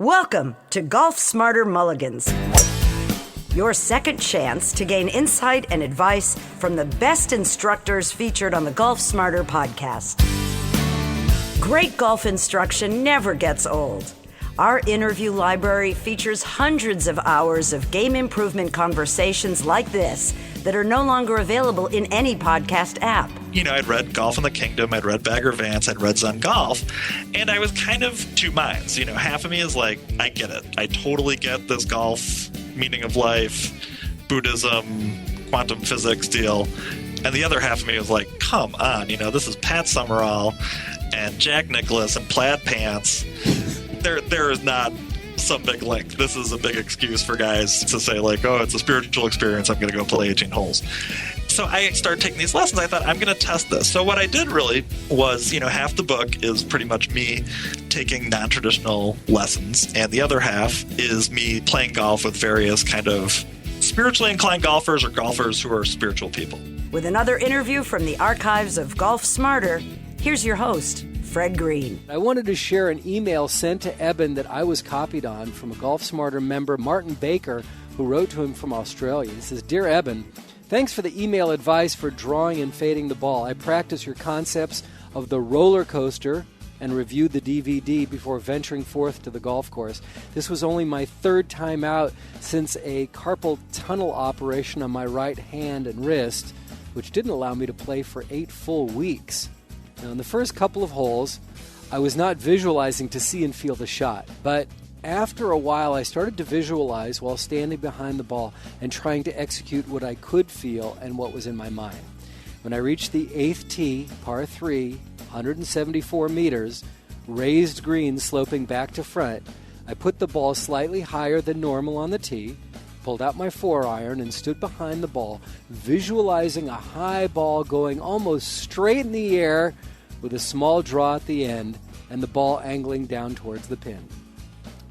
Welcome to Golf Smarter Mulligans, your second chance to gain insight and advice from the best instructors featured on the Golf Smarter podcast. Great golf instruction never gets old. Our interview library features hundreds of hours of game improvement conversations like this that are no longer available in any podcast app. You know, I'd read Golf in the Kingdom, I'd read Bagger Vance, I'd read Zen Golf, and I was kind of two minds. You know, half of me is like, I get it. I totally get this golf, meaning of life, Buddhism, quantum physics deal. And the other half of me was like, come on, you know, this is Pat Summerall and Jack Nicklaus and plaid pants. There is not some big link. This is a big excuse for guys to say like, oh, it's a spiritual experience, I'm going to go play 18 holes. So I started taking these lessons. I thought, I'm going to test this. So what I did really was, you know, half the book is pretty much me taking non-traditional lessons, and the other half is me playing golf with various kind of spiritually inclined golfers or golfers who are spiritual people. With another interview from the archives of Golf Smarter, here's your host, Fred Green. I wanted to share an email sent to Eben that I was copied on from a Golf Smarter member, Martin Baker, who wrote to him from Australia. He says, Dear Eben, thanks for the email advice for drawing and fading the ball. I practiced your concepts of the roller coaster and reviewed the DVD before venturing forth to the golf course. This was only my third time out since a carpal tunnel operation on my right hand and wrist, which didn't allow me to play for 8 full weeks. Now, in the first couple of holes, I was not visualizing to see and feel the shot, but after a while I started to visualize while standing behind the ball and trying to execute what I could feel and what was in my mind. When I reached the 8th tee, par 3, 174 meters, raised green sloping back to front, I put the ball slightly higher than normal on the tee, pulled out my 4-iron and stood behind the ball, visualizing a high ball going almost straight in the air with a small draw at the end and the ball angling down towards the pin.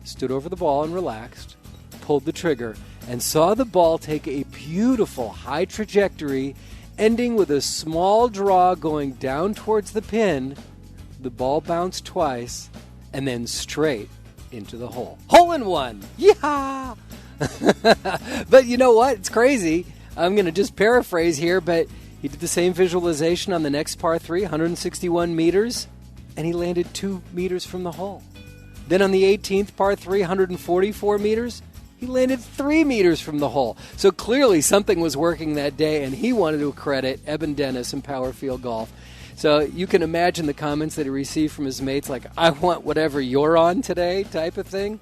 Stood over the ball and relaxed, pulled the trigger, and saw the ball take a beautiful high trajectory, ending with a small draw going down towards the pin. The ball bounced twice and then straight into the hole. Hole in one! Yeah! But you know what? It's crazy. I'm going to just paraphrase here, but he did the same visualization on the next par 3, 161 meters, and he landed 2 meters from the hole. Then on the 18th par 3, 144 meters, he landed 3 meters from the hole. So clearly something was working that day, and he wanted to credit Eben Dennis and Powerfield Golf. So you can imagine the comments that he received from his mates, like, I want whatever you're on today type of thing.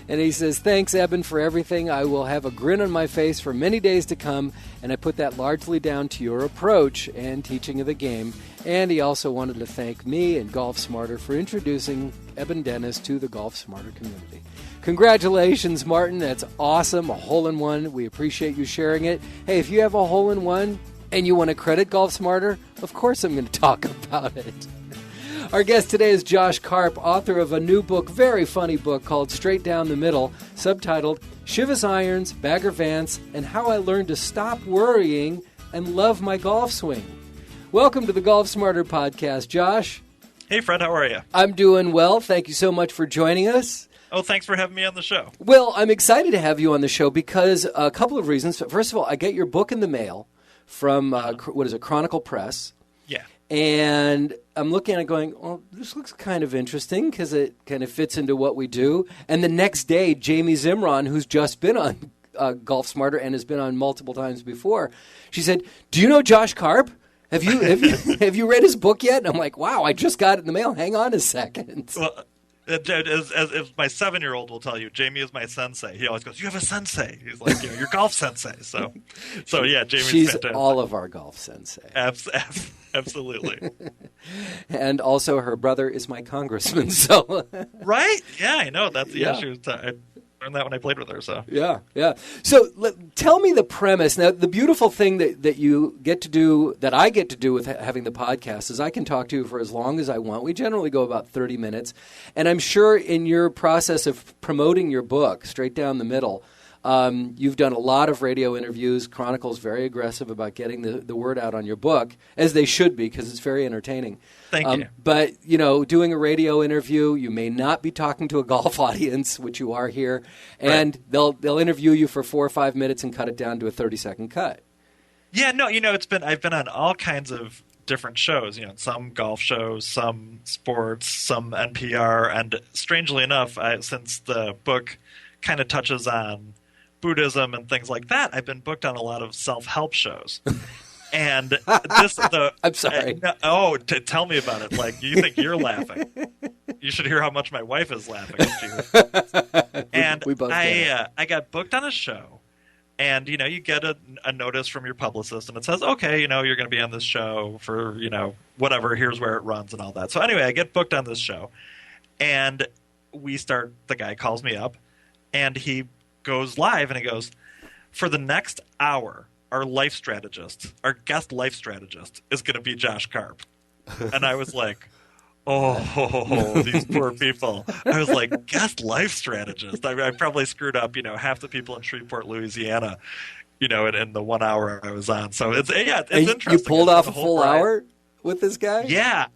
And he says, thanks, Eben, for everything. I will have a grin on my face for many days to come, and I put that largely down to your approach and teaching of the game. And he also wanted to thank me and Golf Smarter for introducing Eben Dennis to the Golf Smarter community. Congratulations, Martin. That's awesome. A hole-in-one. We appreciate you sharing it. Hey, if you have a hole-in-one and you want to credit Golf Smarter, of course I'm going to talk about it. Our guest today is Josh Karp, author of a new book, very funny book called Straight Down the Middle, subtitled Chivas Irons, Bagger Vance, and How I Learned to Stop Worrying and Love My Golf Swing. Welcome to the Golf Smarter podcast, Josh. Hey, Fred, how are you? I'm doing well. Thank you so much for joining us. Oh, thanks for having me on the show. Well, I'm excited to have you on the show because a couple of reasons. First of all, I get your book in the mail from, Chronicle Press. Yeah. And I'm looking at it going, oh, this looks kind of interesting because it kind of fits into what we do. And the next day, Jamie Zimron, who's just been on Golf Smarter and has been on multiple times before, she said, do you know Josh Karp? Have you read his book yet? And I'm like, wow, I just got it in the mail. Hang on a second. Well, as my 7-year-old will tell you, Jamie is my sensei. He always goes, you have a sensei. He's like, you know, your golf sensei. So yeah, Jamie's She's fantastic. all of our golf sensei. Absolutely. And also her brother is my congressman. So Right? Yeah, I know. That's the issue. I learned that when I played with her. So yeah. So tell me the premise. Now, the beautiful thing that you get to do, that I get to do with having the podcast, is I can talk to you for as long as I want. We generally go about 30 minutes. And I'm sure in your process of promoting your book, Straight Down the Middle, You've done a lot of radio interviews. Chronicle's very aggressive about getting the word out on your book, as they should be, because it's very entertaining. Thank you. But, doing a radio interview, you may not be talking to a golf audience, which you are here, and they'll interview you for 4 or 5 minutes and cut it down to a 30-second cut. Yeah, no, I've been on all kinds of different shows, some golf shows, some sports, some NPR, and strangely enough, since the book kind of touches on Buddhism and things like that, I've been booked on a lot of self-help shows. And I'm sorry. Tell me about it. Like, you think you're laughing. You should hear how much my wife is laughing at you. And we both I got booked on a show. And, you get a notice from your publicist, and it says, okay, you're going to be on this show for, whatever, here's where it runs and all that. So anyway, I get booked on this show. And the guy calls me up, and he goes live, and he goes, for the next hour, our guest life strategist is going to be Josh Karp. And I was like, oh, these poor people. I was like, guest life strategist. I probably screwed up, half the people in Shreveport, Louisiana, in the 1 hour I was on. So it's interesting. You pulled off a full hour with this guy? Yeah.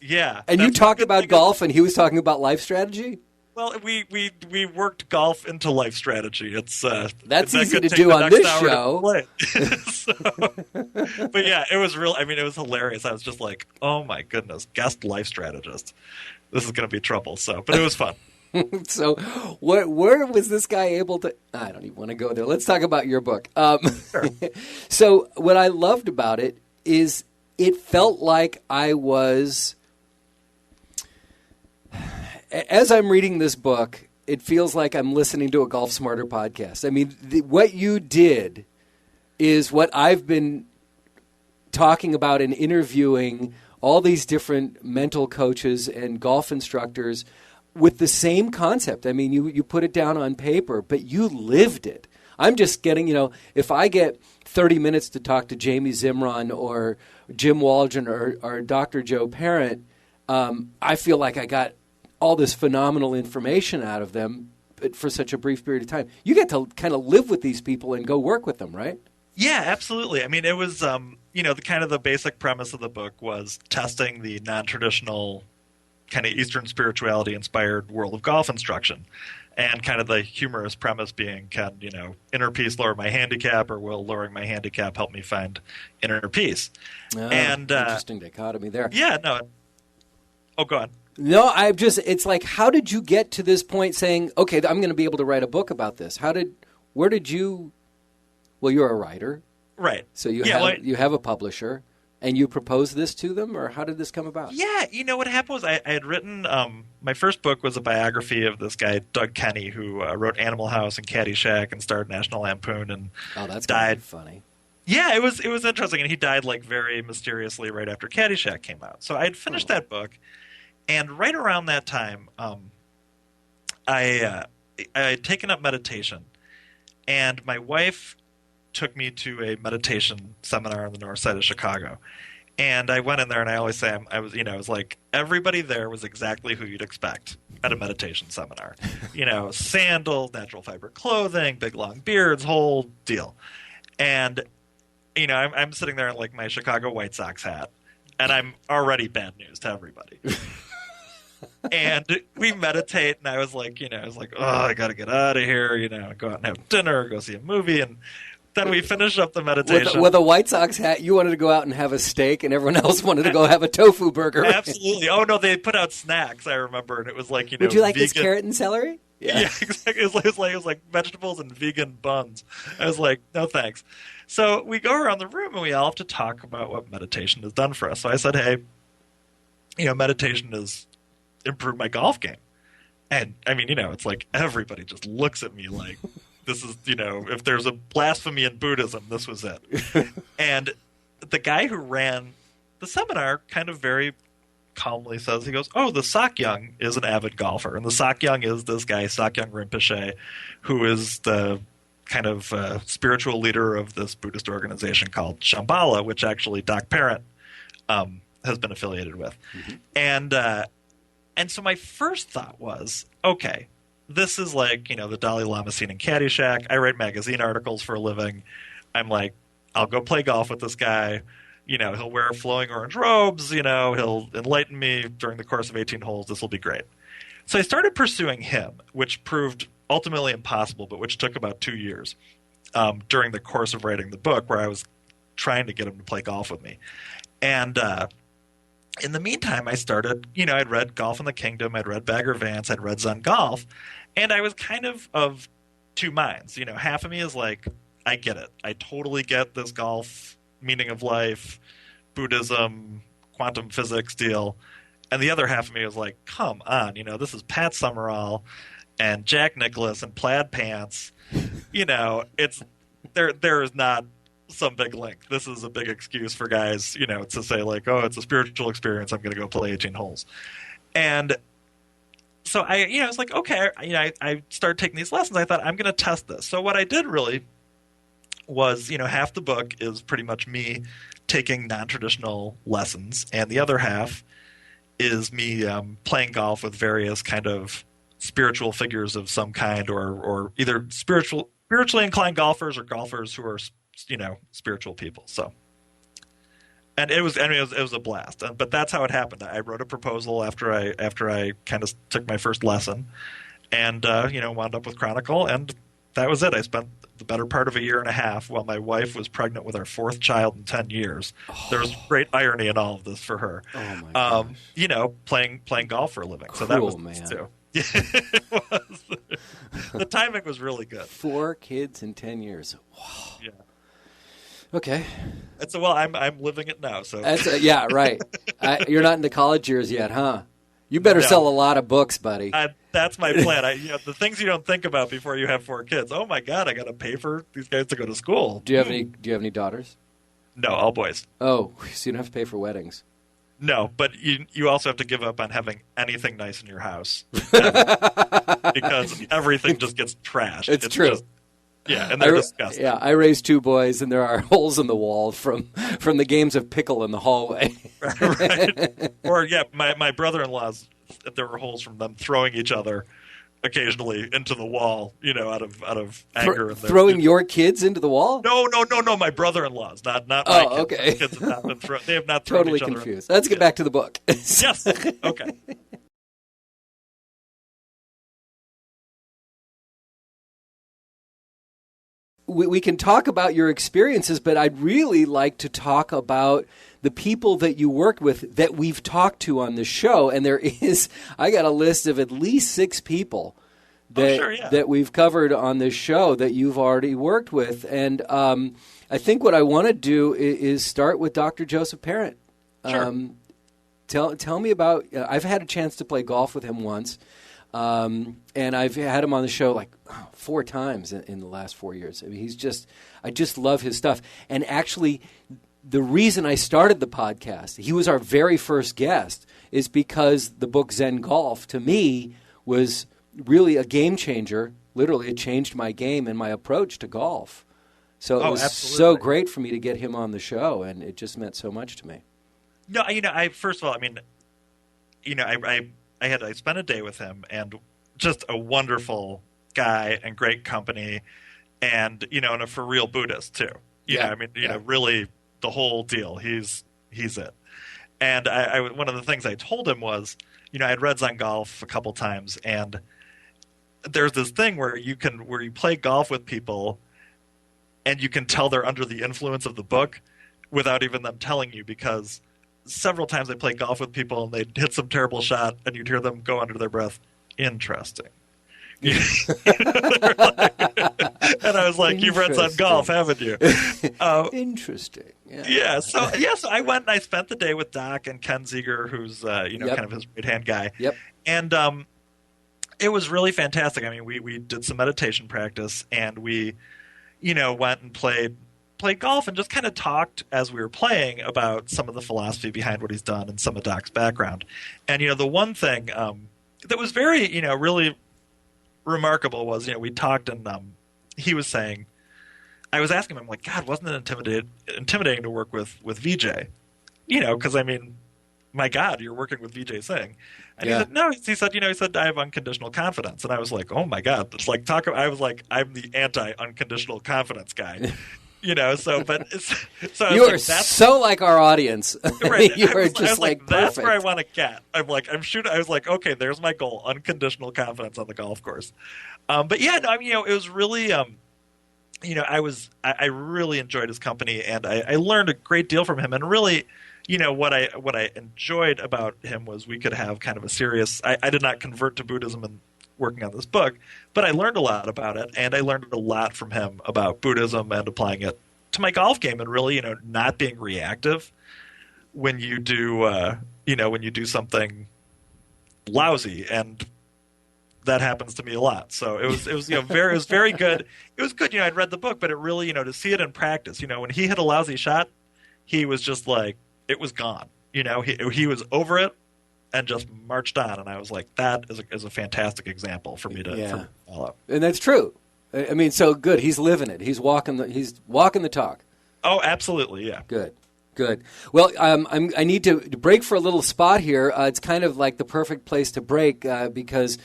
Yeah. And you talked about golf and he was talking about life strategy? Well, we worked golf into life strategy. That's easy to do on this show. But yeah, it was real. I mean, it was hilarious. I was just like, oh my goodness, guest life strategist. This is going to be trouble. But it was fun. So, where was this guy able to? I don't even want to go there. Let's talk about your book. Sure. So, what I loved about it is it felt like I was. As I'm reading this book, it feels like I'm listening to a Golf Smarter podcast. I mean, what you did is what I've been talking about in interviewing all these different mental coaches and golf instructors with the same concept. I mean, you put it down on paper, but you lived it. I'm just getting, if I get 30 minutes to talk to Jamie Zimron or Jim Waldron or Dr. Joe Parent, I feel like I got all this phenomenal information out of them for such a brief period of time. You get to kind of live with these people and go work with them, right? Yeah, absolutely. I mean, it was, the basic premise of the book was testing the non-traditional kind of Eastern spirituality-inspired world of golf instruction. And kind of the humorous premise being, can, inner peace lower my handicap, or will lowering my handicap help me find inner peace? Oh, and interesting dichotomy there. Yeah, no. Oh, go on. No, it's like, how did you get to this point saying, okay, I'm going to be able to write a book about this? Well, you're a writer. Right. So you have a publisher, and you proposed this to them, or how did this come about? Yeah, what happened was I had written, my first book was a biography of this guy, Doug Kenny, who wrote Animal House and Caddyshack and starred National Lampoon and that's died. Funny. Yeah, it was interesting, and he died like very mysteriously right after Caddyshack came out. So I had finished that book. And right around that time, I had taken up meditation, and my wife took me to a meditation seminar on the north side of Chicago. And I went in there, and I always say I was like, everybody there was exactly who you'd expect at a meditation seminar. Sandals, natural fiber clothing, big long beards, whole deal. And I'm sitting there in like my Chicago White Sox hat, and I'm already bad news to everybody. And we meditate, and I was like, oh, I got to get out of here, go out and have dinner, go see a movie. And then we finish up the meditation. With a White Sox hat, you wanted to go out and have a steak, and everyone else wanted to go have a tofu burger. Absolutely. Oh, no, they put out snacks, I remember, and it was like, would you like vegan... this carrot and celery? Yeah, exactly. It was like vegetables and vegan buns. I was like, no thanks. So we go around the room, and we all have to talk about what meditation has done for us. So I said, hey, meditation has improved my golf game. And, I mean, it's like everybody just looks at me like this is, if there's a blasphemy in Buddhism, this was it. And the guy who ran the seminar kind of very calmly says, he goes, oh, the Sakyong is an avid golfer. And the Sakyong is this guy, Sakyong Rinpoche, who is the kind of spiritual leader of this Buddhist organization called Shambhala, which actually Doc Parent has been affiliated with. Mm-hmm. And so my first thought was, okay, this is like, the Dalai Lama scene in Caddyshack. I write magazine articles for a living. I'm like, I'll go play golf with this guy. He'll wear flowing orange robes. He'll enlighten me during the course of 18 holes. This will be great. So I started pursuing him, which proved ultimately impossible, but which took about 2 years during the course of writing the book, where I was trying to get him to play golf with me. And in the meantime, I started, I'd read Golf in the Kingdom, I'd read Bagger Vance, I'd read Zen Golf, and I was kind of two minds. Half of me is like, I get it. I totally get this golf meaning of life, Buddhism, quantum physics deal. And the other half of me was like, come on, this is Pat Summerall and Jack Nicklaus and plaid pants. It's there is not some big link. This is a big excuse for guys, to say like, oh, it's a spiritual experience. I'm going to go play 18 holes. And so I was like, okay, I started taking these lessons. I thought I'm going to test this. So what I did really was, half the book is pretty much me taking non-traditional lessons, and the other half is me playing golf with various kind of spiritual figures of some kind, or either spiritually inclined golfers or golfers who are, spiritual people. So, and it was a blast. But that's how it happened. I wrote a proposal after I kind of took my first lesson, and wound up with Chronicle, and that was it. I spent the better part of a year and a half while my wife was pregnant with our fourth child in 10 years. Oh. There was great irony in all of this for her. Oh my gosh. Playing golf for a living. Cool, so that was man. Too. Yeah, it was. The timing was really good. 4 kids in 10 years. Wow. Yeah. Okay. And so, well, I'm living it now. So yeah, right. You're not in the college years yet, huh? You better sell a lot of books, buddy. That's my plan. The things you don't think about before you have 4 kids. Oh my God, I got to pay for these guys to go to school. Do you have any daughters? No, all boys. Oh, so you don't have to pay for weddings. No, but you also have to give up on having anything nice in your house because everything just gets trashed. It's true. And they're disgusting. Yeah, I raised 2 boys, and there are holes in the wall from the games of pickle in the hallway. Right. Or, my brother-in-law's, there were holes from them throwing each other occasionally into the wall, out of anger. Throwing your kids into the wall? No, my brother-in-law's, not my kids. Okay. My kids have not been they have not thrown totally each other. Confused. Let's get back to the book. Yes. Okay. We can talk about your experiences, but I'd really like to talk about the people that you worked with that we've talked to on the show. And I got a list of at least 6 people that we've covered on this show that you've already worked with. And I think what I want to do is start with Dr. Joseph Parent. Sure. Tell me about, I've had a chance to play golf with him once. And I've had him on the show like 4 times in the last 4 years. I mean, I just love his stuff. And actually, the reason I started the podcast, he was our very first guest, is because the book Zen Golf, to me, was really a game changer. Literally, it changed my game and my approach to golf. So it was absolutely. So great for me to get him on the show, and it just meant so much to me. No, first of all, I spent a day with him, and just a wonderful guy and great company, and and a for real Buddhist too. Really the whole deal. He's it. And I one of the things I told him was, I'd read Zen Golf a couple times, and there's this thing where you play golf with people, and you can tell they're under the influence of the book without even them telling you, because several times I played golf with people and they'd hit some terrible shot and you'd hear them go under their breath, interesting. And I was like, you've read Zen Golf, haven't you? Interesting. Yeah. So I went and I spent the day with Doc and Ken Ziegler, who's, kind of his right-hand guy. Yep. And it was really fantastic. I mean, we did some meditation practice, and we, went and played golf and just kind of talked as we were playing about some of the philosophy behind what he's done and some of Doc's background. And, the one thing that was very, really remarkable was, we talked, and he was saying, I was asking him, I'm like, God, wasn't it intimidating to work with VJ? Because, my God, you're working with Vijay Singh. And Yeah. he said, no, he said, I have unconditional confidence. And I was like, oh my God, it's like, I was like, I'm the anti-unconditional confidence guy. So I You was are like, that's so like our audience. right. You I are was just like, like that's perfect. where I want to get. I'm shooting. I was like, okay, there's my goal: unconditional confidence on the golf course. But yeah, no, I mean, it was really, I really enjoyed his company, and I learned a great deal from him. And really, what I enjoyed about him was we could have kind of a serious. I did not convert to Buddhism and working on this book, but I learned a lot about it, and I learned a lot from him about Buddhism and applying it to my golf game, and really, not being reactive when you do, when you do something lousy, and that happens to me a lot. So it was very good. It was good. I'd read the book, but it really, to see it in practice, when he hit a lousy shot, he was just like, it was gone. He was over it and just marched on. And I was like, that is a fantastic example for me to follow. And that's true. I mean, so good. He's living it. He's walking the talk. Oh, absolutely. Yeah. Good. Well, I need to break for a little spot here. It's kind of like the perfect place to break because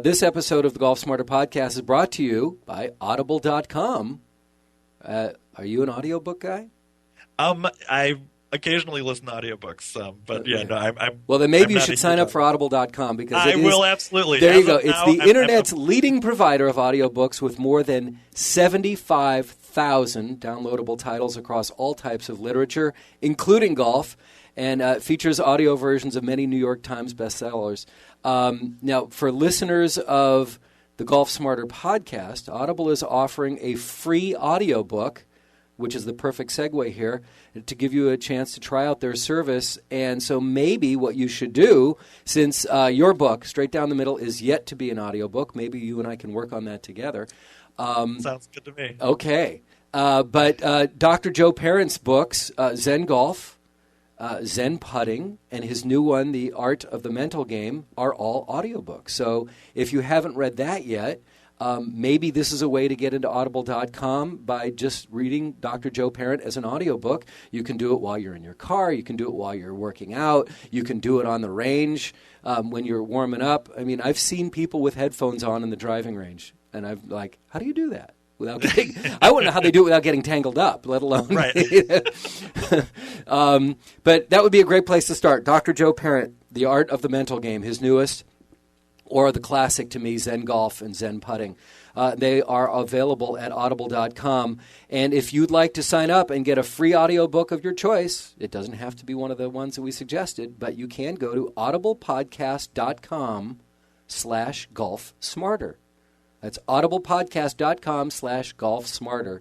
this episode of the Golf Smarter podcast is brought to you by Audible.com. Are you an audiobook guy? I occasionally listen to audiobooks, but yeah, no, I'm. Well, then maybe I'm you not should a sign huge up for Audible.com because I will absolutely. There As you go. of It's now, the I'm internet's leading provider of audiobooks with more than 75,000 downloadable titles across all types of literature, including golf, and features audio versions of many New York Times bestsellers. Now, for listeners of the Golf Smarter podcast, Audible is offering a free audiobook, which is the perfect segue here, to give you a chance to try out their service. And so maybe what you should do, since your book, Straight Down the Middle, is yet to be an audiobook, maybe you and I can work on that together. Sounds good to me. Okay. But Dr. Joe Parent's books, Zen Golf, Zen Putting, and his new one, The Art of the Mental Game, are all audiobooks. So if you haven't read that yet, maybe this is a way to get into Audible.com by just reading Dr. Joe Parent as an audiobook. You can do it while you're in your car. You can do it while you're working out. You can do it on the range when you're warming up. I mean, I've seen people with headphones on in the driving range, and I'm like, how do you do that? Without getting, I wouldn't know how they do it without getting tangled up, let alone. Right. But that would be a great place to start. Dr. Joe Parent, The Art of the Mental Game, his newest, or the classic to me, Zen Golf and Zen Putting. They are available at audible.com. And if you'd like to sign up and get a free audiobook of your choice, it doesn't have to be one of the ones that we suggested, but you can go to audiblepodcast.com/golfsmarter. That's audiblepodcast.com/golfsmarter.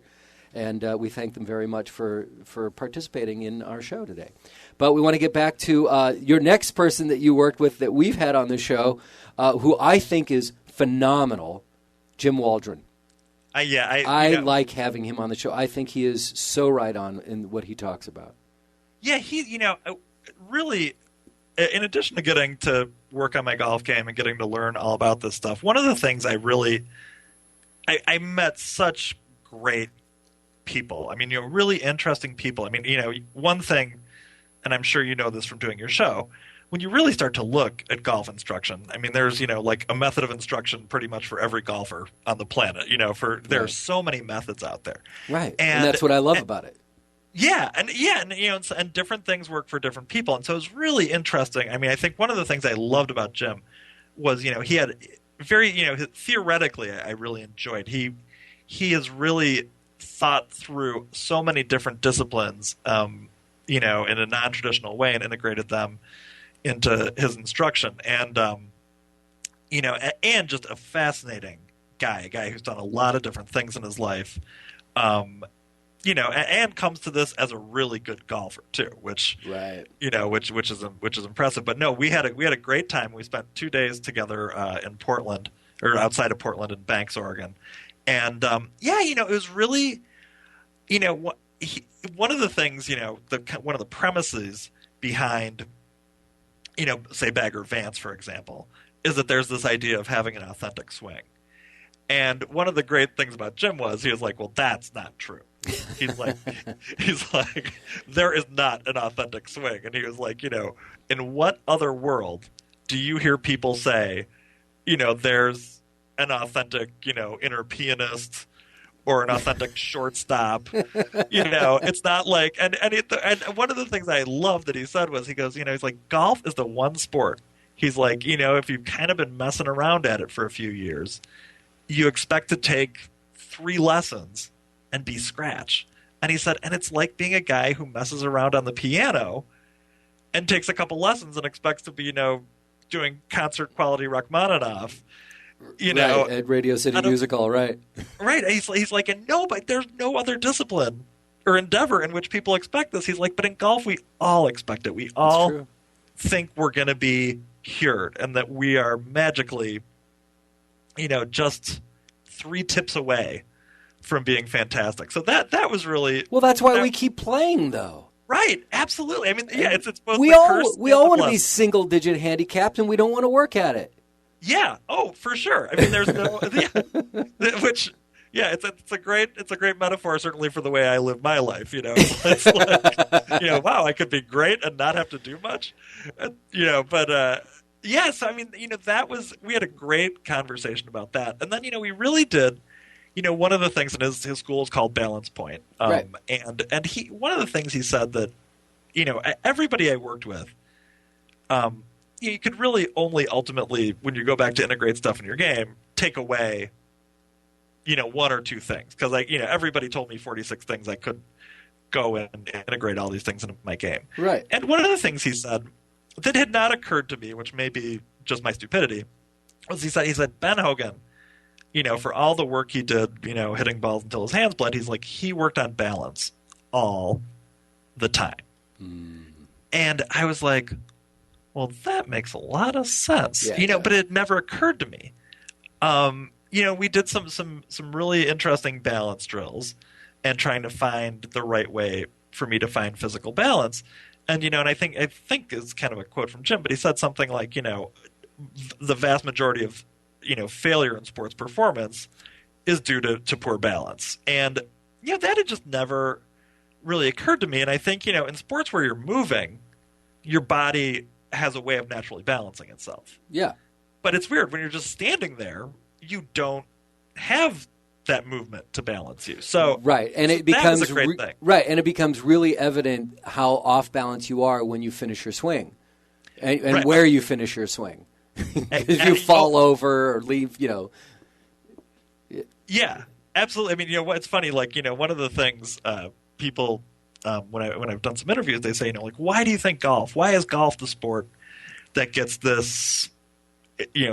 And we thank them very much for participating in our show today. But we want to get back to your next person that you worked with that we've had on the show, who I think is phenomenal, Jim Waldron. I like having him on the show. I think he is so right on in what he talks about. Yeah, he, really, in addition to getting to work on my golf game and getting to learn all about this stuff, one of the things I met such great people. I mean, really interesting people. I mean, one thing, and I'm sure you know this from doing your show, when you really start to look at golf instruction, I mean, there's, like a method of instruction pretty much for every golfer on the planet, there are so many methods out there. Right. And that's what I love about it. Yeah, and and different things work for different people, and so it's really interesting. I mean, I think one of the things I loved about Jim was, he had very, theoretically, I really enjoyed. He has really thought through so many different disciplines, in a non-traditional way, and integrated them into his instruction, and and just a fascinating guy, a guy who's done a lot of different things in his life. And comes to this as a really good golfer too, which right, which is impressive. But no, we had a great time. We spent 2 days together in Portland, or outside of Portland in Banks, Oregon, and it was really, one of the things, one of the premises behind, say Bagger Vance, for example, is that there's this idea of having an authentic swing. And one of the great things about Jim was he was like, well, that's not true. He's like, he's like, there is not an authentic swing. And he was like, in what other world do you hear people say, there's an authentic, inner pianist or an authentic shortstop? It's not like, and one of the things I love that he said was, he goes, he's like, golf is the one sport. He's like, if you've kind of been messing around at it for a few years, you expect to take 3 lessons and be scratch. And he said, and it's like being a guy who messes around on the piano and takes a couple lessons and expects to be, doing concert quality Rachmaninoff, right, at Radio City Music Hall, right? Right. He's like, and no, but there's no other discipline or endeavor in which people expect this. He's like, but in golf, we all expect it. We all think we're going to be cured and that we are magically, just 3 tips away from being fantastic. So that was really that's why we keep playing, though. Right, absolutely. I mean, yeah, it's both we the all curse we and all the want to be blessing. single-digit handicapped, and we don't want to work at it. Yeah. Oh, for sure. I mean, there's no which. Yeah, it's a great metaphor, certainly for the way I live my life. It's like, wow, I could be great and not have to do much. But yes, I mean, we had a great conversation about that, and then we really did. One of the things in his school is called Balance Point, right. and one of the things he said that everybody I worked with, you could really only ultimately, when you go back to integrate stuff in your game, take away 1 or 2 things, because everybody told me 46 things I could go and integrate all these things into my game. Right. And one of the things he said that had not occurred to me, which may be just my stupidity, was he said Ben Hogan, for all the work he did, hitting balls until his hands bled, he's like, he worked on balance all the time. And I was like, well, that makes a lot of sense, but it never occurred to me. We did some really interesting balance drills and trying to find the right way for me to find physical balance. And, and I think it's kind of a quote from Jim, but he said something like, the vast majority of, failure in sports performance is due to poor balance. And, that had just never really occurred to me. And I think, in sports where you're moving, your body has a way of naturally balancing itself. Yeah. But it's weird when you're just standing there, you don't have that movement to balance you. So right, and it becomes that was a great thing. Right, and it becomes really evident how off balance you are when you finish your swing, and right. where you finish your swing. If you fall over or leave, Yeah, absolutely. I mean, it's funny. Like, one of the things people when I've done some interviews, they say, like, why do you think golf? Why is golf the sport that gets this,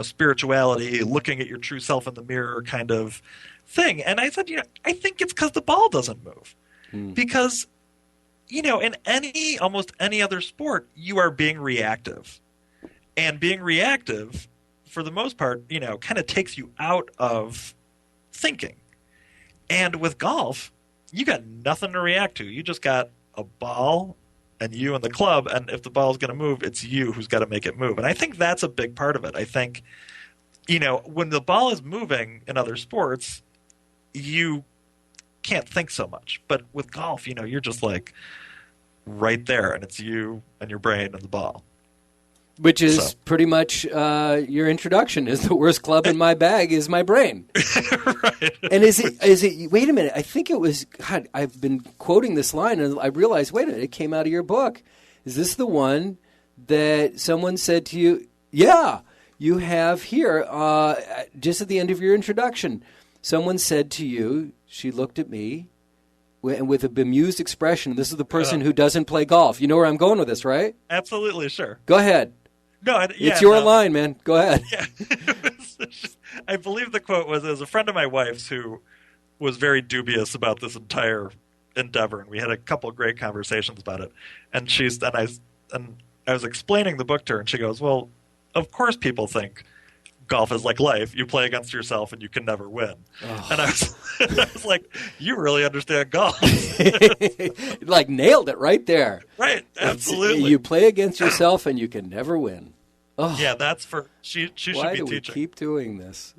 spirituality, looking at your true self in the mirror kind of thing? And I said, I think it's because the ball doesn't move. Because, in almost any other sport, you are being reactive. And being reactive, for the most part, kind of takes you out of thinking. And with golf, you got nothing to react to. You just got a ball and you and the club, and if the ball's going to move, it's you who's got to make it move. And I think that's a big part of it. I think, when the ball is moving in other sports, you can't think so much. But with golf, you're just like right there, and it's you and your brain and the ball. Which is pretty much your introduction. Is the worst club in my bag is my brain. Right. And is it? Wait a minute. I think it was. God, I've been quoting this line, and I realized. Wait a minute. It came out of your book. Is this the one that someone said to you? Yeah, you have here. Just at the end of your introduction, someone said to you. She looked at me, and with a bemused expression. This is the person who doesn't play golf. You know where I'm going with this, right? Absolutely, sure. Go ahead. No, it's your line, man. Go ahead. Yeah. I believe the quote was a friend of my wife's who was very dubious about this entire endeavor, and we had a couple of great conversations about it. And I was explaining the book to her, and she goes, "Well, of course people think golf is like life. You play against yourself, and you can never win." Oh. And I was like, "You really understand golf." Like nailed it right there. Right, absolutely. You play against yourself, and you can never win. Oh. Yeah, that's for she should be teaching. Why do we keep doing this?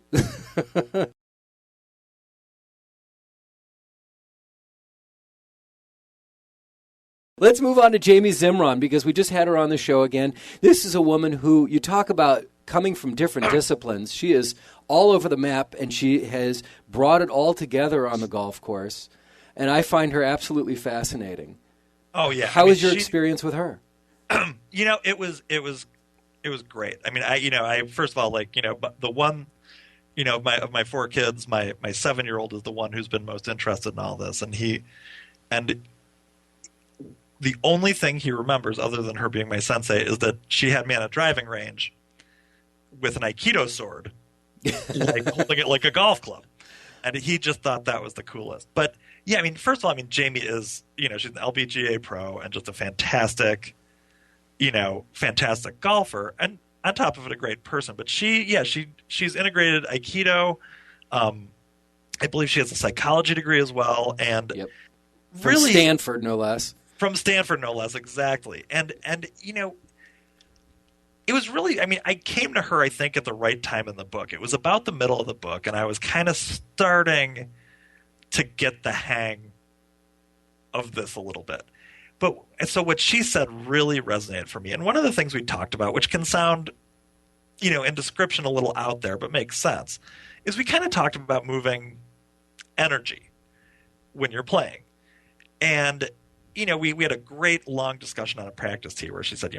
Let's move on to Jamie Zimron, because we just had her on the show again. This is a woman who, you talk about coming from different disciplines. She is all over the map, and she has brought it all together on the golf course. And I find her absolutely fascinating. Oh yeah. How was your experience with her? It was great. I mean, I first of all, the one, of my 4 kids, my 7-year-old is the one who's been most interested in all this, and the only thing he remembers, other than her being my sensei, is that she had me on a driving range with an Aikido sword, holding it like a golf club. And he just thought that was the coolest. But, yeah, I mean, first of all, Jamie is, she's an LPGA pro and just a fantastic golfer. And on top of it, a great person. But she's integrated Aikido. I believe she has a psychology degree as well. And From Stanford, no less. From Stanford, no less, exactly. And it was really, I came to her, I think, at the right time in the book. It was about the middle of the book, and I was kind of starting to get the hang of this a little bit. So what she said really resonated for me. And one of the things we talked about, which can sound, in description a little out there, but makes sense, is we kind of talked about moving energy when you're playing. And we had a great long discussion on a practice tee where she said,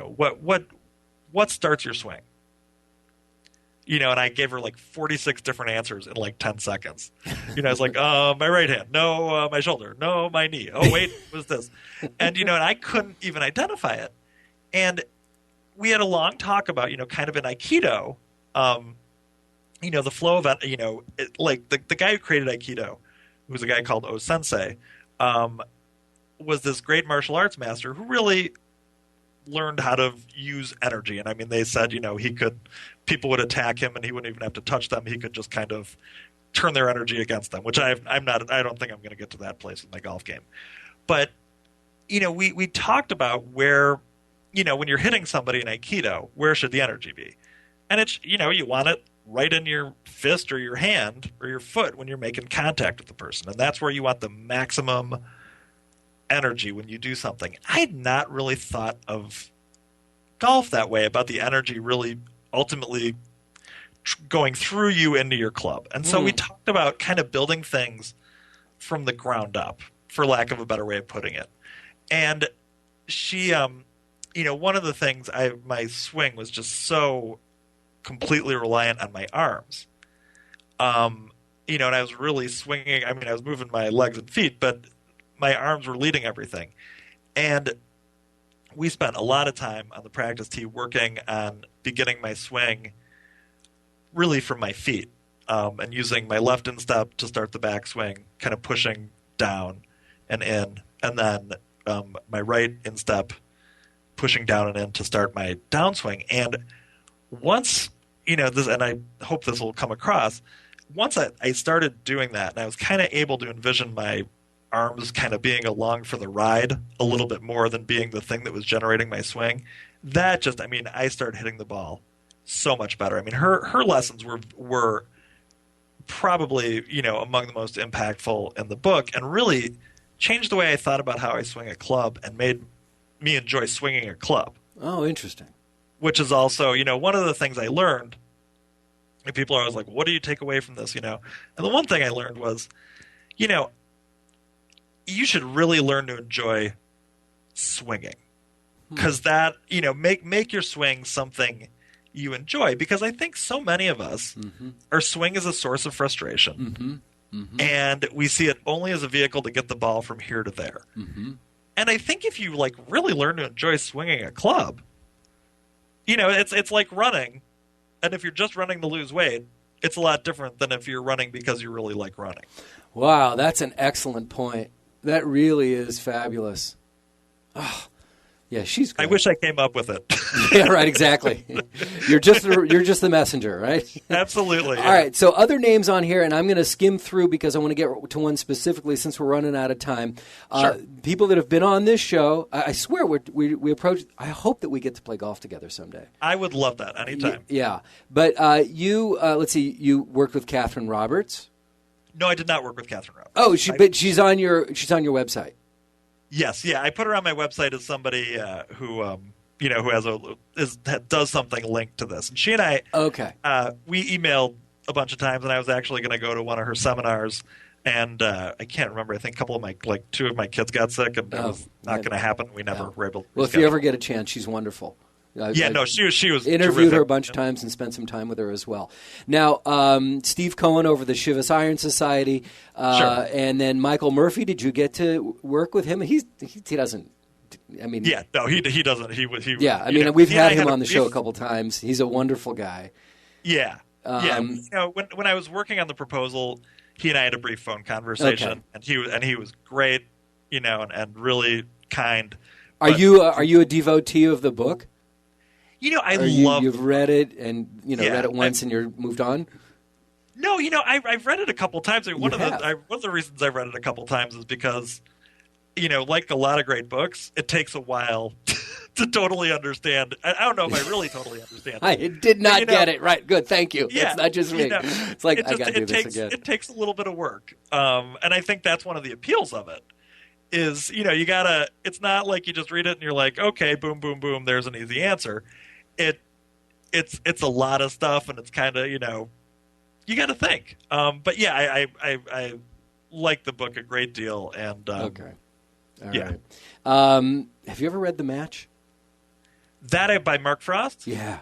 what starts your swing? And I gave her 46 different answers in 10 seconds. I was like, my right hand, no, my shoulder, no, my knee. Oh, wait, what was this? And, and I couldn't even identify it. And we had a long talk about, kind of in Aikido, the flow of, the guy who created Aikido, who was a guy called O Sensei, was this great martial arts master who really learned how to use energy. And they said, people would attack him and he wouldn't even have to touch them. He could just kind of turn their energy against them, which I don't think I'm going to get to that place with my golf game. But, we talked about where, when you're hitting somebody in Aikido, where should the energy be? And it's, you want it right in your fist or your hand or your foot when you're making contact with the person. And that's where you want the maximum energy when you do something. I had not really thought of golf that way, about the energy really ultimately going through you into your club. And so we talked about kind of building things from the ground up, for lack of a better way of putting it. And she, one of the things, my swing was just so completely reliant on my arms. And I was really swinging. I was moving my legs and feet, but my arms were leading everything. And we spent a lot of time on the practice tee working on beginning my swing really from my feet, and using my left instep to start the backswing, kind of pushing down and in, and then my right instep pushing down and in to start my downswing. And once, this, and I hope this will come across, once I started doing that, and I was kind of able to envision my arms kind of being along for the ride a little bit more than being the thing that was generating my swing, that just, I started hitting the ball so much better. Her lessons were probably, among the most impactful in the book, and really changed the way I thought about how I swing a club and made me enjoy swinging a club. Oh, interesting. Which is also, one of the things I learned, and people are always like, what do you take away from this, And the one thing I learned was, you should really learn to enjoy swinging, because that, make your swing something you enjoy, because I think so many of us, our swing is a source of frustration, and we see it only as a vehicle to get the ball from here to there. And I think if you really learn to enjoy swinging a club, it's like running, and if you're just running to lose weight, it's a lot different than if you're running because you really like running. Wow, that's an excellent point. That really is fabulous. Oh, yeah, she's good. I wish I came up with it. Yeah, right, exactly. You're just the messenger, right? Absolutely. Yeah. All right, so other names on here, and I'm going to skim through because I want to get to one specifically since we're running out of time. Sure. People that have been on this show, I swear we approach. I hope that we get to play golf together someday. I would love that anytime. Yeah, but you, let's see, you worked with Catherine Roberts. No, I did not work with Catherine Roberts. Oh, but she's on your website. Yes, yeah, I put her on my website as somebody who does something linked to this. And she and I, Okay. we emailed a bunch of times, and I was actually going to go to one of her seminars, and I can't remember. I think two of my kids got sick, and it was not going to happen. We never were able to. Well, if you ever get a chance, she's wonderful. She was interviewed terrific. her a bunch of times and spent some time with her as well. Now, Steve Cohen over the Chivas Iron Society, Sure. and then Michael Murphy. Did you get to work with him? He doesn't. I mean, he doesn't. Yeah, I mean, we've had him on the show a couple times. He's a wonderful guy. Yeah, when I was working on the proposal, he and I had a brief phone conversation, okay. and he was great, and really kind. Are you a devotee of the book? You've read it and read it once and you're moved on. No, I've read it a couple times. One of the reasons I've read it a couple times is because, like a lot of great books, it takes a while to totally understand. I don't know if I really totally understand. I did not get it right. Good, thank you. Yeah, it's not just me. It's like I got to do this again. It takes a little bit of work, and I think that's one of the appeals of it. Is you gotta. It's not like you just read it and you're like, okay, boom, boom, boom. There's an easy answer. It's a lot of stuff, and it's kind of you got to think. But yeah, I like the book a great deal, and okay, all right. Have you ever read The Match? By Mark Frost? Yeah,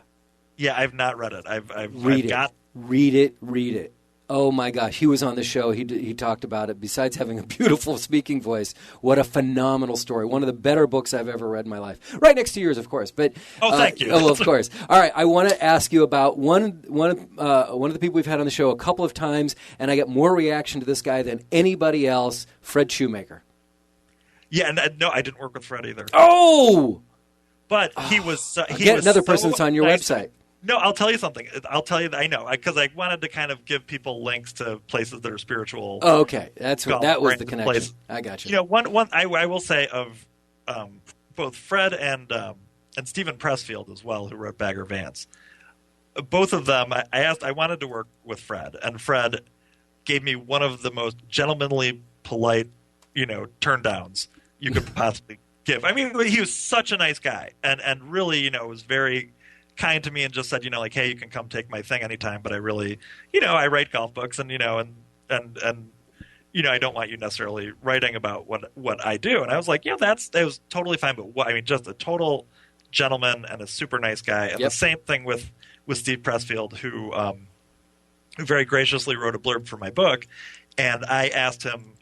I've not read it. Read it. Oh my gosh, he was on the show. He talked about it. Besides having a beautiful speaking voice, what a phenomenal story! One of the better books I've ever read in my life. Right next to yours, of course. But thank you. Of course. All right, I want to ask you about one of the people we've had on the show a couple of times, and I get more reaction to this guy than anybody else. Fred Shoemaker. Yeah, and no, I didn't work with Fred either. Oh, but he was. Another person that's on your website. No, I'll tell you something. I know, because I wanted to kind of give people links to places that are spiritual. Oh, okay. That was the connection. Place. I got you. One I will say of both Fred and Stephen Pressfield as well, who wrote Bagger Vance. Both of them, I wanted to work with Fred, and Fred gave me one of the most gentlemanly, polite, turn downs you could possibly give. I mean, he was such a nice guy, and really, was very kind to me, and just said, hey, you can come take my thing anytime, but I really, I write golf books, and I don't want you necessarily writing about what I do. And I was like, that was totally fine, but just a total gentleman and a super nice guy. And the same thing with Steve Pressfield, who very graciously wrote a blurb for my book, and I asked him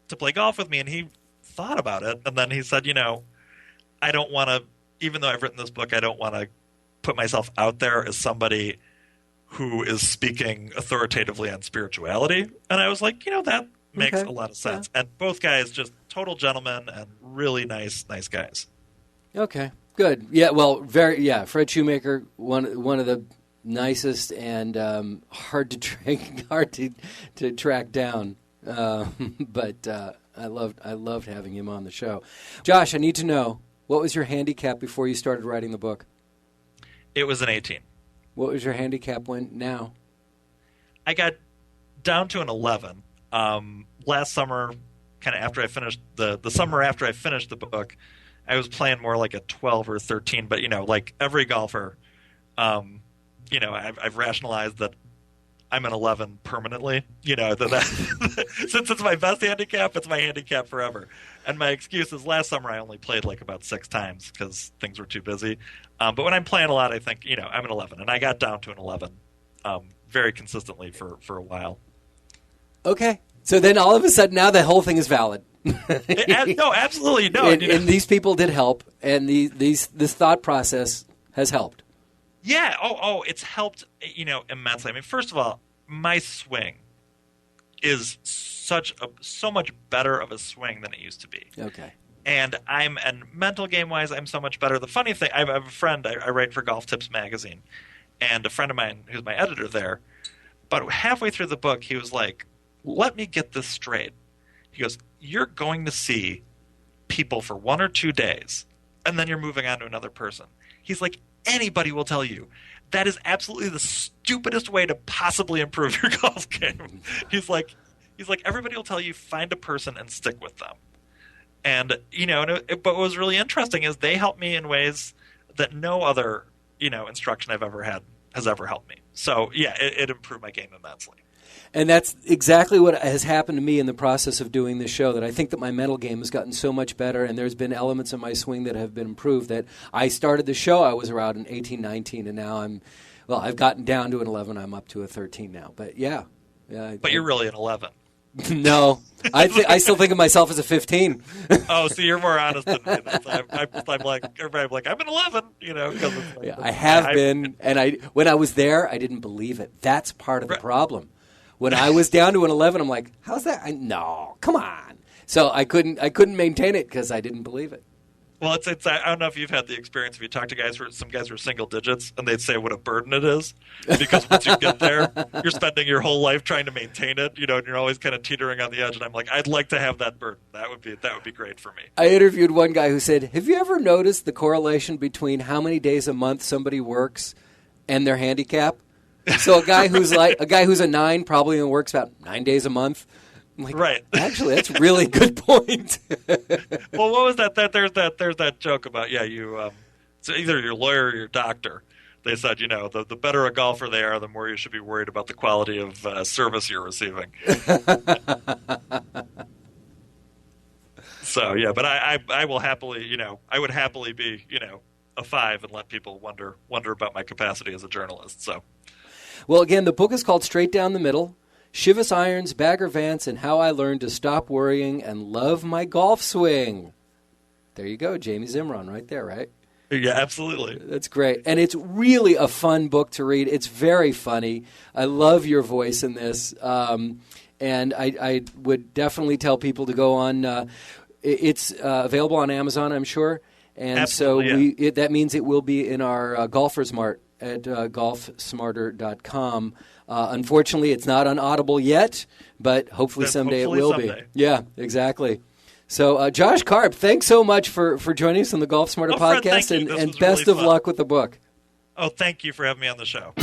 to play golf with me, and he thought about it, and then he said, I don't want to, even though I've written this book, I don't want to put myself out there as somebody who is speaking authoritatively on spirituality. And I was like, that makes a lot of sense. Yeah. And both guys, just total gentlemen and really nice guys. Okay, good. Yeah, well, Fred Shoemaker, one of the nicest and hard to track down. But I loved having him on the show. Josh, I need to know, what was your handicap before you started writing the book? It was an 18. What was your handicap now? I got down to an 11. Last summer, kind of after I finished the summer after I finished the book, I was playing more like a 12 or 13. But like every golfer, I've rationalized that I'm an 11 permanently. Since it's my best handicap, it's my handicap forever. And my excuse is last summer I only played like about 6 times because things were too busy. But when I'm playing a lot, I think, I'm an 11. And I got down to an 11 very consistently for a while. Okay. So then all of a sudden now the whole thing is valid. No, absolutely. No. And these people did help. And this thought process has helped. Yeah. Oh, it's helped, immensely. I mean, first of all, my swing is so much better of a swing than it used to be. Okay. And mental game wise, I'm so much better. The funny thing, I have a friend, I write for Golf Tips magazine, and a friend of mine who's my editor there, but halfway through the book, he was like, let me get this straight. He goes, you're going to see people for 1 or 2 days, and then you're moving on to another person. He's like, anybody will tell you that is absolutely the stupidest way to possibly improve your golf game. He's like, everybody will tell you, find a person and stick with them. And, but what was really interesting is they helped me in ways that no other, instruction I've ever had has ever helped me. So, yeah, it improved my game immensely. And that's exactly what has happened to me in the process of doing this show, that I think that my mental game has gotten so much better, and there's been elements of my swing that have been improved. That I started the show, I was around an 18, 19, and now I've gotten down to an 11. I'm up to a 13 now. But, yeah. But you're really an 11. No. I still think of myself as a 15. Oh, so you're more honest than me. I'm like, everybody's like, I'm an 11, because it's like, yeah, I have been, and when I was there, I didn't believe it. That's part of the problem. When I was down to an 11, I'm like, how's that? No, come on. So I couldn't maintain it because I didn't believe it. Well, it's I don't know if you've had the experience if you talk to some guys who are single digits, and they'd say what a burden it is, because once you get there, you're spending your whole life trying to maintain it, and you're always kind of teetering on the edge. And I'm like, I'd like to have that burden. That would be great for me. I interviewed one guy who said, have you ever noticed the correlation between how many days a month somebody works and their handicap? So a guy who's a 9 probably only works about 9 days a month. I'm like, right. Actually, that's a really good point. Well, what was that? There's that joke about so either your lawyer or your doctor. They said, the better a golfer they are, the more you should be worried about the quality of service you're receiving. So yeah, but I will happily, I would happily be, a 5 and let people wonder about my capacity as a journalist. So. Well, again, the book is called Straight Down the Middle, Chivas Irons, Bagger Vance, and How I Learned to Stop Worrying and Love My Golf Swing. There you go, Jamie Zimron right there, right? Yeah, absolutely. That's great. And it's really a fun book to read. It's very funny. I love your voice in this. And I would definitely tell people to go on. It's available on Amazon, I'm sure. And absolutely, so that means it will be in our Golfer's Mart at golfsmarter.com. Unfortunately, it's not on Audible yet, but hopefully someday it will be. Yeah, exactly. So, Josh Karp, thanks so much for joining us on the Golf Smarter podcast, Fred, and best really of luck with the book. Oh, thank you for having me on the show.